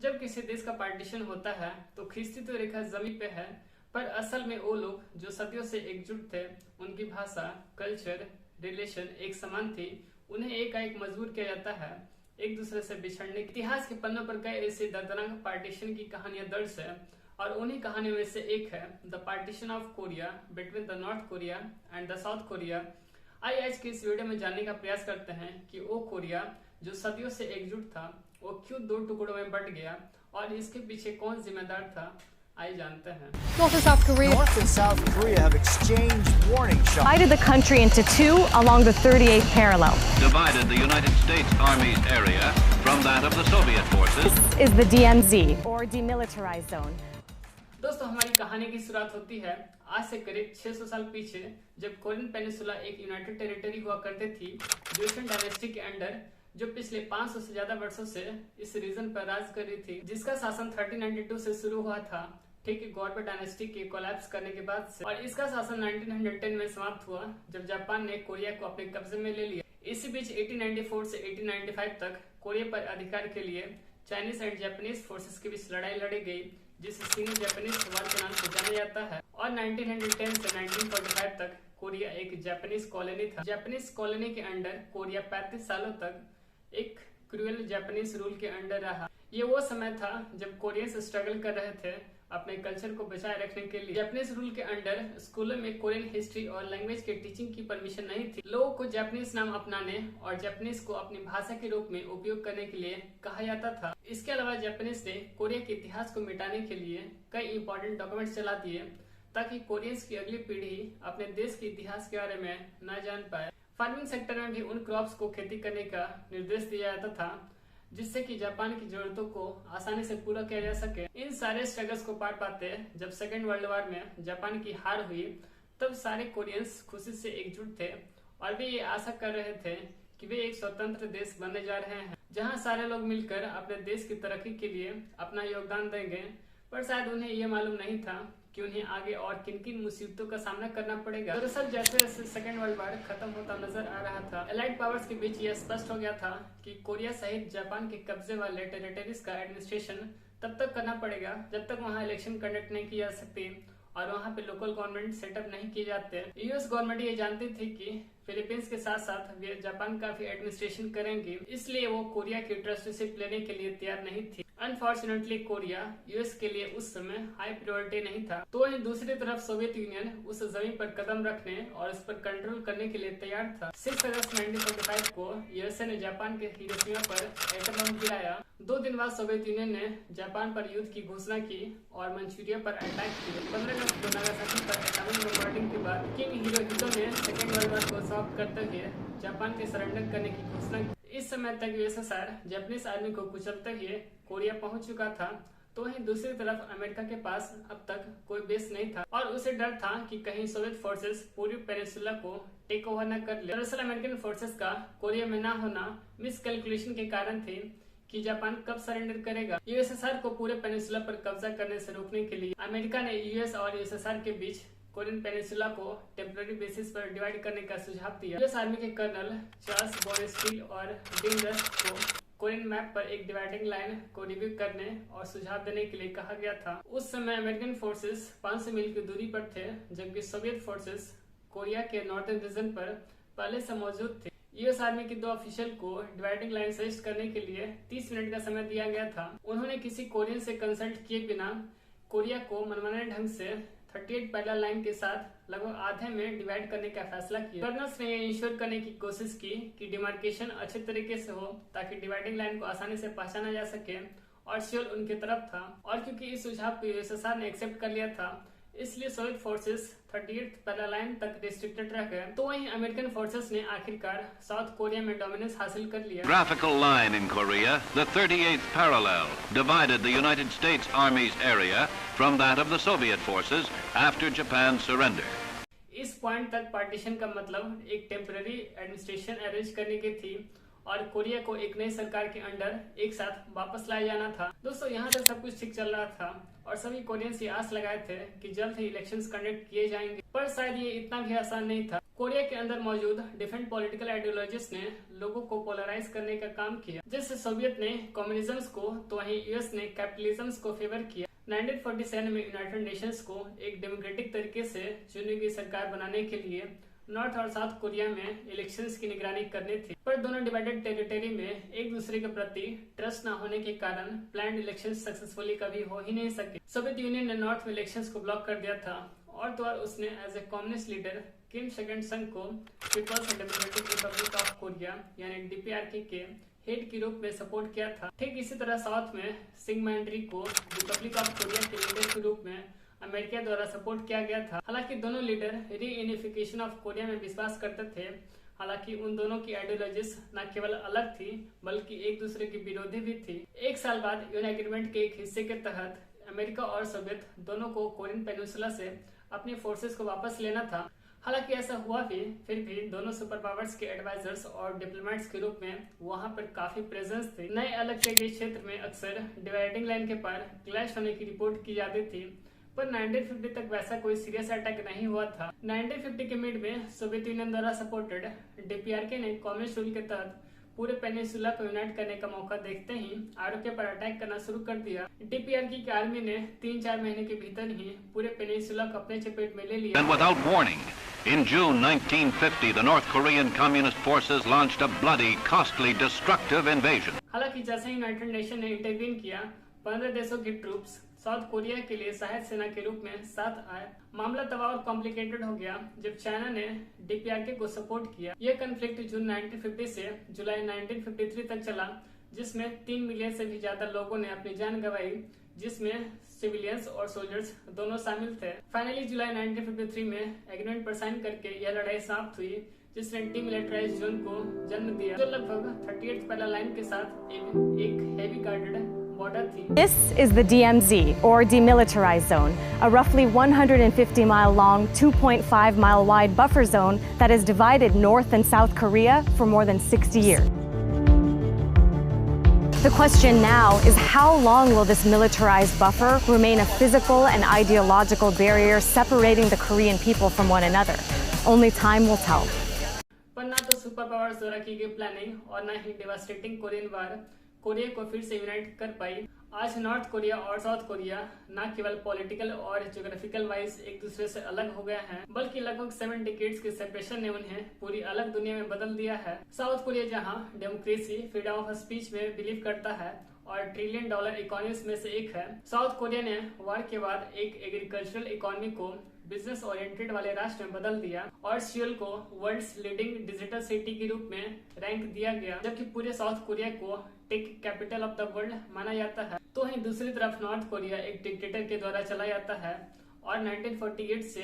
जब किसी देश का पार्टीशन होता है तो खींचती तो रेखा जमीन पे है, पर असल में वो लोग जो सदियों से एकजुट थे, उनकी भाषा, कल्चर, रिलेशन एक समान थी, उन्हें एकाएक मजबूर किया जाता है एक दूसरे से बिछड़ने। इतिहास के पन्नों पर कई ऐसे दर्दनाक पार्टीशन की कहानियां दर्ज है और उन्हीं कहानियों में से एक है the partition of Korea between the north Korea and the south Korea. आइए आज के इस वीडियो में जानने का प्रयास करते हैं कि वो कोरिया जो सदियों से एकजुट था वो क्यों दो टुकड़ों में बंट गया और इसके पीछे कौन जिम्मेदार था। आइए जानते हैं। North and South Korea have exchanged warning shots. Divided the country into two along the 38th parallel. Divided the United States Army's area from that of the Soviet forces. This is the DMZ, or Demilitarized Zone. दोस्तों, हमारी कहानी की शुरुआत होती है आज से करीब 600 साल पीछे, जब कोरियन पेनिसुला एक यूनाइटेड टेरिटरी हुआ करती थी जोसेन डायनेस्टी के अंडर, जो पिछले 500 से ज्यादा वर्षों से इस रीजन पर राज कर रही थी, जिसका शासन 1392 से शुरू हुआ था, ठीक है, गॉर्बे डायनेस्टी के कोलैप्स करने के बाद से, और इसका शासन 1910 में समाप्त हुआ जब जापान ने कोरिया को अपने कब्जे में ले लिया। इसी बीच 1894 से 1895 तक कोरिया पर अधिकार के लिए चाइनीज एंड जापानीज फोर्सेस के बीच लड़ाई लड़ी गई, जिसे सिंगो जापानीज वॉर के नाम से जाना जाता है। और 1910 से 1945 तक कोरिया एक जापानीज कॉलोनी था। जापानीज कॉलोनी के अंडर कोरिया 35 सालों तक एक क्रूएल जापानीज रूल के अंडर रहा। ये वो समय था जब कोरियंस स्ट्रगल कर रहे थे अपने कल्चर को बचाए रखने के लिए। जापानीज रूल के अंडर स्कूलों में कोरियन हिस्ट्री और लैंग्वेज के टीचिंग की परमिशन नहीं थी। लोगों को जापानीज नाम अपनाने और जापानीज को अपनी भाषा के रूप में उपयोग करने के लिए कहा जाता था। इसके अलावा जापानीज ने कोरिया के इतिहास को मिटाने के लिए कई इंपॉर्टेंट डॉक्यूमेंट्स चला दिए ताकि कोरियंस की अगली पीढ़ी अपने देश के इतिहास के बारे में न जान पाए। फार्मिंग सेक्टर में भी उन क्रॉप्स को खेती करने का निर्देश दिया जाता था जिससे कि जापान की जरूरतों को आसानी से पूरा किया जा सके। इन सारे स्ट्रगल्स को पार पाते जब सेकेंड वर्ल्ड वॉर में जापान की हार हुई, तब सारे कोरियंस खुशी से एकजुट थे और वे ये आशा कर रहे थे कि वे एक स्वतंत्र देश बनने जा रहे हैं जहां सारे लोग मिलकर अपने देश की तरक्की के लिए अपना योगदान देंगे। पर शायद उन्हें यह मालूम नहीं था कि उन्हें आगे और किन किन मुसीबतों का सामना करना पड़ेगा। दरअसल जैसे जैसे सेकेंड वर्ल्ड वॉर खत्म होता नजर आ रहा था, एलाइड पावर्स के बीच यह स्पष्ट हो गया था कि कोरिया सहित जापान के कब्जे वाले टेरिटरीज का एडमिनिस्ट्रेशन तब तक करना पड़ेगा जब तक वहां इलेक्शन कंडक्ट नहीं की जा सकती और वहां पे लोकल गवर्नमेंट सेटअप नहीं किए जाते। यूएस गवर्नमेंट ये जानती थी कि फिलीपींस के साथ साथ वे जापान का भी एडमिनिस्ट्रेशन करेंगे, इसलिए वो कोरिया की ट्रस्टीशिप लेने के लिए तैयार नहीं थी। अनफॉर्चुनेटली कोरिया यूएस के लिए उस समय हाई प्रायोरिटी नहीं था। तो वहीं दूसरी तरफ सोवियत यूनियन उस जमीन पर कदम रखने और उस पर कंट्रोल करने के लिए तैयार था। 6 अगस्त 1945 को यूएसए ने जापान के हिरोशिमा पर एटम बम गिराया। 2 दिन बाद सोवियत यूनियन ने जापान पर युद्ध की घोषणा की और मंचूरिया पर अटैक किया। 15 अगस्त को नागासाकी पर एटॉमिक बॉम्बार्डिंग के बाद किंग हिरोहितो ने सेकेंड वर्ल्ड वॉर को समाप्त करते हुए जापान के सरेंडर करने की घोषणा की। इस समय तक यूएसएसआर जापानीज आर्मी को कुचलते हुए कोरिया पहुंच चुका था। तो वहीं दूसरी तरफ अमेरिका के पास अब तक कोई बेस नहीं था और उसे डर था कि कहीं सोवियत फोर्सेस पूरी पेनिसुला को टेक ओवर न कर ले। दरअसल अमेरिकन फोर्सेस का कोरिया में न होना मिस कैलकुलेशन के कारण थी कि जापान कब सरेंडर करेगा। यूएसएसआर को पूरे पेनिसुला पर कब्जा करने से रोकने के लिए अमेरिका ने यूएस और यूएसएसआर के बीच कोरियन पेनिसुला को टेम्पररी बेसिस पर डिवाइड करने का सुझाव दिया। यूएस आर्मी के कर्नल चार्ल्स बोरेस्टील और डीन रस्ट को कोरियन मैप पर एक डिवाइडिंग लाइन को रिव्यू करने और सुझाव देने के लिए कहा गया था। उस समय अमेरिकन फोर्सेस 500 मील की दूरी पर थे, जबकि सोवियत फोर्सेस कोरिया के नॉर्दर्न रीजन पर पहले से मौजूद थे। यूएस आर्मी के 2 ऑफिशियल को डिवाइडिंग लाइन सजेस्ट करने के लिए 30 मिनट का समय दिया गया था। उन्होंने किसी कोरियन से कंसल्ट किए बिना कोरिया को मनमाने ढंग से 38 पैरेलल लाइन के साथ लगभग आधे में डिवाइड करने का फैसला किया। कर्नल्स ने इंश्योर करने की कोशिश की कि डिमार्केशन अच्छे तरीके से हो ताकि डिवाइडिंग लाइन को आसानी से पहचाना जा सके और शियोल उनके तरफ था। और क्योंकि इस सुझाव को यूएसएसआर ने एक्सेप्ट कर लिया था, इसलिए Soviet forces 38th parallel line तक रिस्ट्रिक्टेड रह गए। तो वहीं अमेरिकन फोर्सेस ने आखिरकार साउथ कोरिया में डोमिनेंस हासिल कर लिया। Graphical line in Korea, the 38th parallel, divided the United States Army's area from that of the Soviet forces after Japan's surrender. इस पॉइंट तक पार्टीशन का मतलब एक टेम्पररी एडमिनिस्ट्रेशन अरेंज करने की थी और कोरिया को एक नई सरकार के अंडर एक साथ वापस लाया जाना था। दोस्तों यहाँ तक सब कुछ ठीक चल रहा था और सभी कोरियंस ये आस लगाए थे कि जल्द ही इलेक्शंस कंडक्ट किए जाएंगे, पर शायद ये इतना भी आसान नहीं था। कोरिया के अंदर मौजूद डिफरेंट पॉलिटिकल आइडियोलॉजीज ने लोगों को पोलराइज करने का काम किया। जैसे सोवियत ने कम्युनिज्म को तो वहीं यूएस ने कैपिटलिज्म को फेवर किया। 1947 में यूनाइटेड नेशंस को एक डेमोक्रेटिक तरीके से चुनी गई सरकार बनाने के लिए नॉर्थ और साउथ कोरिया में इलेक्शंस की निगरानी करनी थी, पर दोनों डिवाइडेड टेरिटरी में एक दूसरे के प्रति ट्रस्ट न होने के कारण प्लान्ड इलेक्शंस सक्सेसफुली कभी हो ही नहीं सके। सोवियत यूनियन ने नॉर्थ में इलेक्शंस को ब्लॉक कर दिया था और तो और उसने as a communist leader Kim सेकेंड संग को people's democratic republic of Korea यानी DPRK के हेड के रूप में सपोर्ट किया था। ठीक इसी तरह साउथ में सिंगमैंड्री को रिपब्लिक ऑफ कोरिया के लीडर के रूप में अमेरिका द्वारा सपोर्ट किया गया था। हालांकि दोनों लीडर रीयूनिफिकेशन ऑफ कोरिया में विश्वास करते थे। हालांकि उन दोनों की आइडियोलॉजीज न केवल अलग थी बल्कि एक दूसरे की विरोधी भी थी। एक साल बाद यूएन एग्रीमेंट के एक हिस्से के तहत अमेरिका और सोवियत दोनों को कोरियन पेनिनसुला से अपनी फोर्सेस को वापस लेना था। हालांकि ऐसा हुआ भी, फिर भी दोनों सुपर पावर्स के एडवाइजर्स और डिप्लोमेट्स के रूप में वहां पर काफी प्रेजेंस थे। नए अलग किए गए क्षेत्र में अक्सर डिवाइडिंग लाइन के पार क्लैश होने की रिपोर्ट की जाती थी, पर 1950 तक वैसा कोई सीरियस अटैक नहीं हुआ था। 1950 के मिड में सोवियत यूनियन द्वारा सपोर्टेड DPRK ने कम्युनिस्ट रूल के तहत पूरे पेनिनसुला को यूनाइट करने का मौका देखते ही आरओके पर अटैक करना शुरू कर दिया। DPRK की आर्मी ने 3-4 महीने के भीतर ही पूरे पेनिनसुला को अपने चपेट में ले लिया। And without warning, in June 1950, the North Korean Communist forces launched a bloody, costly, destructive invasion. हालांकि जैसे ही यूनाइटेड नेशन ने इंटरवीन किया, 15 देशों की ट्रूप्स साउथ कोरिया के लिए सहायक सेना के रूप में साथ आए। मामला तबाह और कॉम्प्लिकेटेड हो गया जब चाइना ने DPRK को सपोर्ट किया। यह कन्फ्लिक्ट जून 1950 से जुलाई 1953 तक चला, जिसमें 3 मिलियन से भी ज्यादा लोगों ने अपनी जान गंवाई, जिसमें सिविलियंस और सोल्जर्स दोनों शामिल थे। फाइनली जुलाई 1953 में एग्रीमेंट पर साइन करके यह लड़ाई समाप्त हुई, जिसने डीमिलिटराइज्ड जोन को जन्म दिया, जो लगभग 38 पैरेलल लाइन के साथ एक हेवी गार्डेड बॉर्डर थी। This is the DMZ, or Demilitarized Zone, a roughly 150-mile long, 2.5-mile wide buffer zone that has divided North and South Korea for more than 60 years. The question now is how long will this militarized buffer remain a physical and ideological barrier separating the Korean people from one another? Only time will tell. पर ना तो super powers द्वारा की गई planning और ना ही devastating Korean वार Korea को फिर से यूनाइट कर पाई। आज नॉर्थ कोरिया और साउथ कोरिया न केवल पॉलिटिकल और ज्योग्राफिकल वाइज एक दूसरे से अलग हो गए हैं, बल्कि लगभग 7 डिकेड्स के सेपरेशन ने उन्हें पूरी अलग दुनिया में बदल दिया है। साउथ कोरिया जहां डेमोक्रेसी, फ्रीडम ऑफ स्पीच में बिलीव करता है और $1 ट्रिलियन इकोनॉमीज में से एक है। साउथ कोरिया ने वार के बाद एक एग्रीकल्चरल इकोनॉमी को बिजनेस ओरिएंटेड वाले राष्ट्र में बदल दिया और सियोल को वर्ल्ड्स लीडिंग डिजिटल सिटी के रूप में रैंक दिया गया, जबकि पूरे साउथ कोरिया को tech capital of the world माना जाता है। तो वहीं दूसरी तरफ नॉर्थ कोरिया एक डिक्टेटर के द्वारा चला जाता है और 1948 से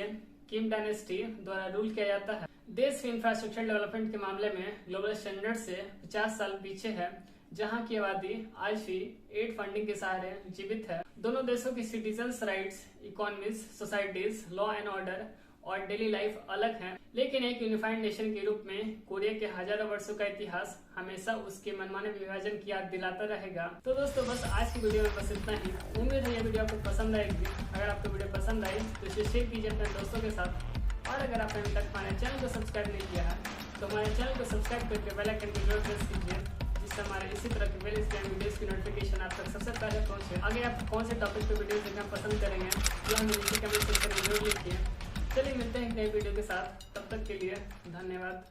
किम डायनेस्टी द्वारा रूल किया जाता है। देश के इंफ्रास्ट्रक्चर डेवलपमेंट के मामले में ग्लोबल स्टैंडर्ड से 50 साल पीछे है, जहां की आबादी आज भी एड फंडिंग के सहारे जीवित है। दोनों देशों की citizens rights, economies, societies, law and order और डेली लाइफ अलग हैं, लेकिन एक यूनिफाइड नेशन के रूप में कोरिया के हजारों वर्षों का इतिहास हमेशा उसके मनमाने विभाजन की याद दिलाता रहेगा। तो दोस्तों बस आज की वीडियो में बस इतना ही। उम्मीद है ये वीडियो आपको पसंद आएगी। अगर आपको वीडियो पसंद आई तो इसे शेयर कीजिए अपने दोस्तों के साथ, और अगर आपने अभी तक हमारे चैनल को सब्सक्राइब नहीं किया है तो हमारे चैनल को सब्सक्राइब करके बेल आइकन को जरूर प्रेस कीजिए, जिससे हमारे इसी तरह के वेल इंस्पायरिंग वीडियोस की नोटिफिकेशन आप तक सबसे पहले पहुंचे। आगे आप कौन से टॉपिक पे वीडियो देखना पसंद करेंगे तो हमें नीचे कमेंट सेक्शन में जरूर लिखिए। चलिए मिलते हैं एक नई वीडियो के साथ, तब तक के लिए धन्यवाद।